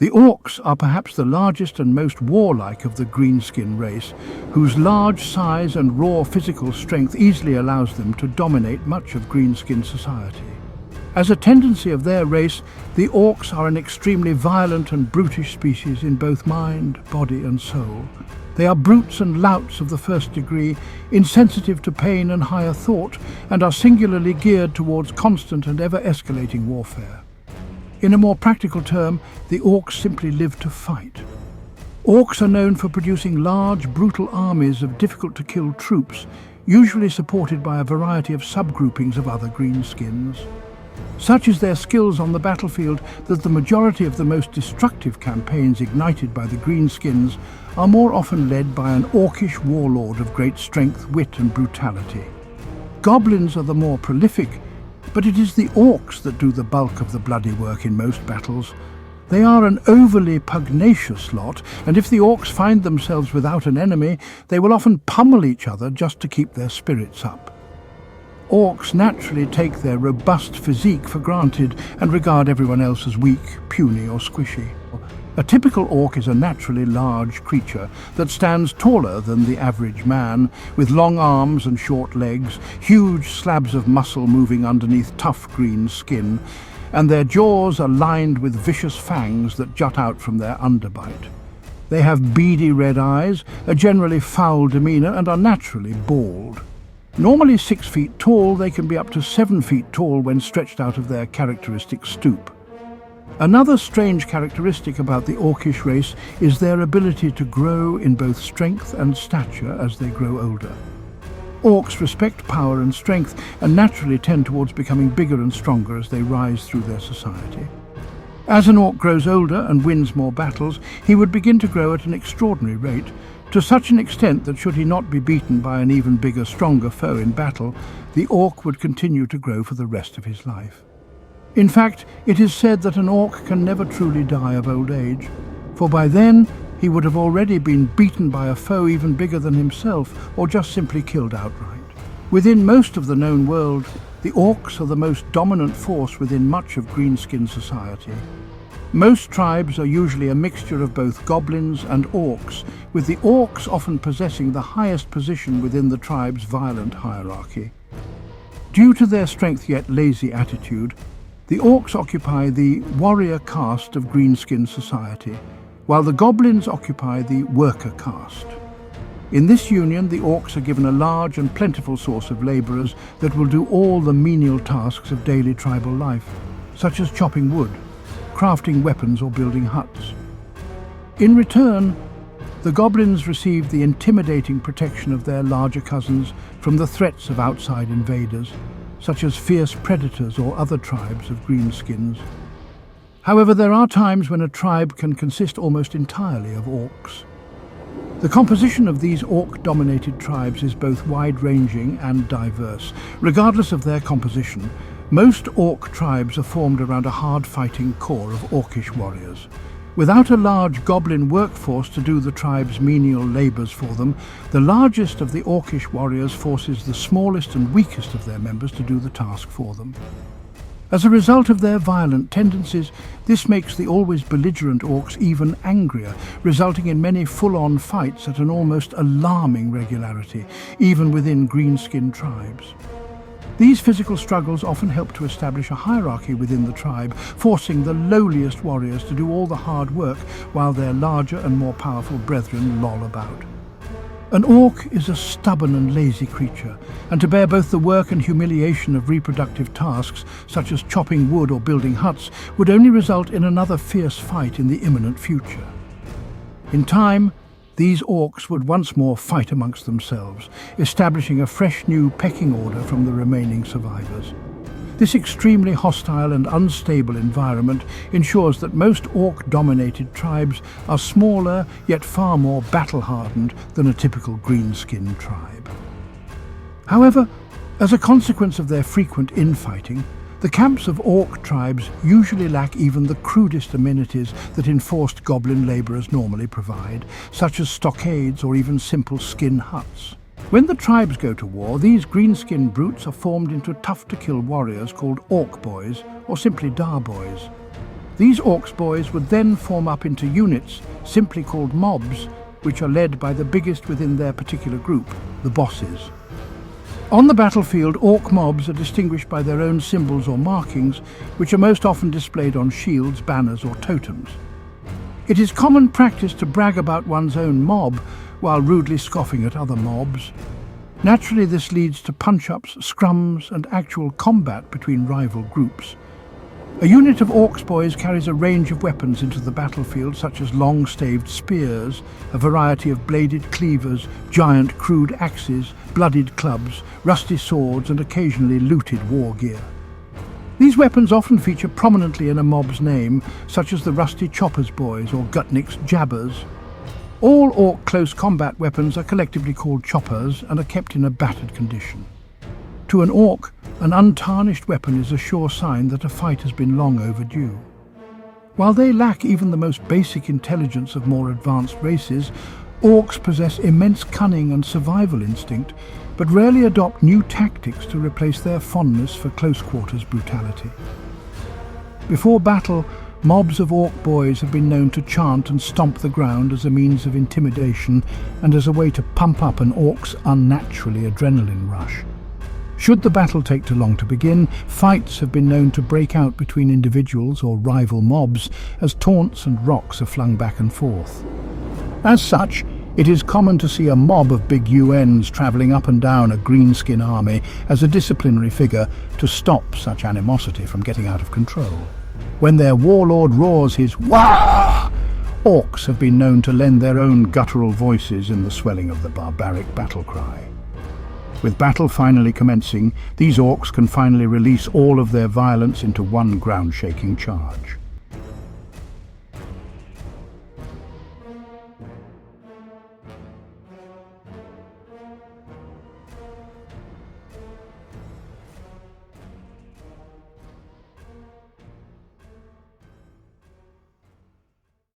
The Orcs are perhaps the largest and most warlike of the greenskin race, whose large size and raw physical strength easily allows them to dominate much of greenskin society. As a tendency of their race, the Orcs are an extremely violent and brutish species in both mind, body and soul. They are brutes and louts of the first degree, insensitive to pain and higher thought, and are singularly geared towards constant and ever-escalating warfare. In a more practical term, the Orcs simply live to fight. Orcs are known for producing large, brutal armies of difficult-to-kill troops, usually supported by a variety of subgroupings of other greenskins. Such is their skills on the battlefield that the majority of the most destructive campaigns ignited by the greenskins are more often led by an Orcish warlord of great strength, wit and brutality. Goblins are the more prolific, but it is the Orcs that do the bulk of the bloody work in most battles. They are an overly pugnacious lot, and if the Orcs find themselves without an enemy, they will often pummel each other just to keep their spirits up. Orcs naturally take their robust physique for granted and regard everyone else as weak, puny or squishy. A typical Orc is a naturally large creature that stands taller than the average man, with long arms and short legs, huge slabs of muscle moving underneath tough green skin, and their jaws are lined with vicious fangs that jut out from their underbite. They have beady red eyes, a generally foul demeanour, and are naturally bald. Normally 6 feet tall, they can be up to 7 feet tall when stretched out of their characteristic stoop. Another strange characteristic about the Orcish race is their ability to grow in both strength and stature as they grow older. Orcs respect power and strength and naturally tend towards becoming bigger and stronger as they rise through their society. As an Orc grows older and wins more battles, he would begin to grow at an extraordinary rate, to such an extent that should he not be beaten by an even bigger, stronger foe in battle, the Orc would continue to grow for the rest of his life. In fact, it is said that an Orc can never truly die of old age, for by then he would have already been beaten by a foe even bigger than himself, or just simply killed outright. Within most of the known world, the Orcs are the most dominant force within much of greenskin society. Most tribes are usually a mixture of both goblins and Orcs, with the Orcs often possessing the highest position within the tribe's violent hierarchy. Due to their strength yet lazy attitude, the Orcs occupy the warrior caste of greenskin society, while the goblins occupy the worker caste. In this union, the Orcs are given a large and plentiful source of labourers that will do all the menial tasks of daily tribal life, such as chopping wood, crafting weapons or building huts. In return, the goblins receive the intimidating protection of their larger cousins from the threats of outside invaders, such as fierce predators or other tribes of greenskins. However, there are times when a tribe can consist almost entirely of Orcs. The composition of these Orc-dominated tribes is both wide-ranging and diverse. Regardless of their composition, most Orc tribes are formed around a hard-fighting core of Orcish warriors. Without a large goblin workforce to do the tribe's menial labours for them, the largest of the Orcish warriors forces the smallest and weakest of their members to do the task for them. As a result of their violent tendencies, this makes the always belligerent Orcs even angrier, resulting in many full-on fights at an almost alarming regularity, even within greenskin tribes. These physical struggles often help to establish a hierarchy within the tribe, forcing the lowliest warriors to do all the hard work while their larger and more powerful brethren loll about. An Orc is a stubborn and lazy creature, and to bear both the work and humiliation of reproductive tasks, such as chopping wood or building huts, would only result in another fierce fight in the imminent future. In time, these Orcs would once more fight amongst themselves, establishing a fresh new pecking order from the remaining survivors. This extremely hostile and unstable environment ensures that most Orc-dominated tribes are smaller yet far more battle-hardened than a typical greenskin tribe. However, as a consequence of their frequent infighting, the camps of Orc tribes usually lack even the crudest amenities that enforced goblin labourers normally provide, such as stockades or even simple skin huts. When the tribes go to war, these greenskin brutes are formed into tough-to-kill warriors called Orc boys, or simply Dar boys. These Orcs boys would then form up into units, simply called mobs, which are led by the biggest within their particular group, the bosses. On the battlefield, Orc mobs are distinguished by their own symbols or markings, which are most often displayed on shields, banners or totems. It is common practice to brag about one's own mob while rudely scoffing at other mobs. Naturally, this leads to punch-ups, scrums and actual combat between rival groups. A unit of Orcs boys carries a range of weapons into the battlefield, such as long-staved spears, a variety of bladed cleavers, giant crude axes, bloodied clubs, rusty swords and occasionally looted war gear. These weapons often feature prominently in a mob's name, such as the Rusty Choppers boys or Gutnick's Jabbers. All Orc close combat weapons are collectively called choppers and are kept in a battered condition. To an Orc, an untarnished weapon is a sure sign that a fight has been long overdue. While they lack even the most basic intelligence of more advanced races, Orcs possess immense cunning and survival instinct, but rarely adopt new tactics to replace their fondness for close-quarters brutality. Before battle, mobs of Orc boys have been known to chant and stomp the ground as a means of intimidation and as a way to pump up an Orc's unnaturally adrenaline rush. Should the battle take too long to begin, fights have been known to break out between individuals or rival mobs as taunts and rocks are flung back and forth. As such, it is common to see a mob of big UNs travelling up and down a greenskin army as a disciplinary figure to stop such animosity from getting out of control. When their warlord roars his "Wah!", Orcs have been known to lend their own guttural voices in the swelling of the barbaric battle cry. With battle finally commencing, these Orcs can finally release all of their violence into one ground-shaking charge.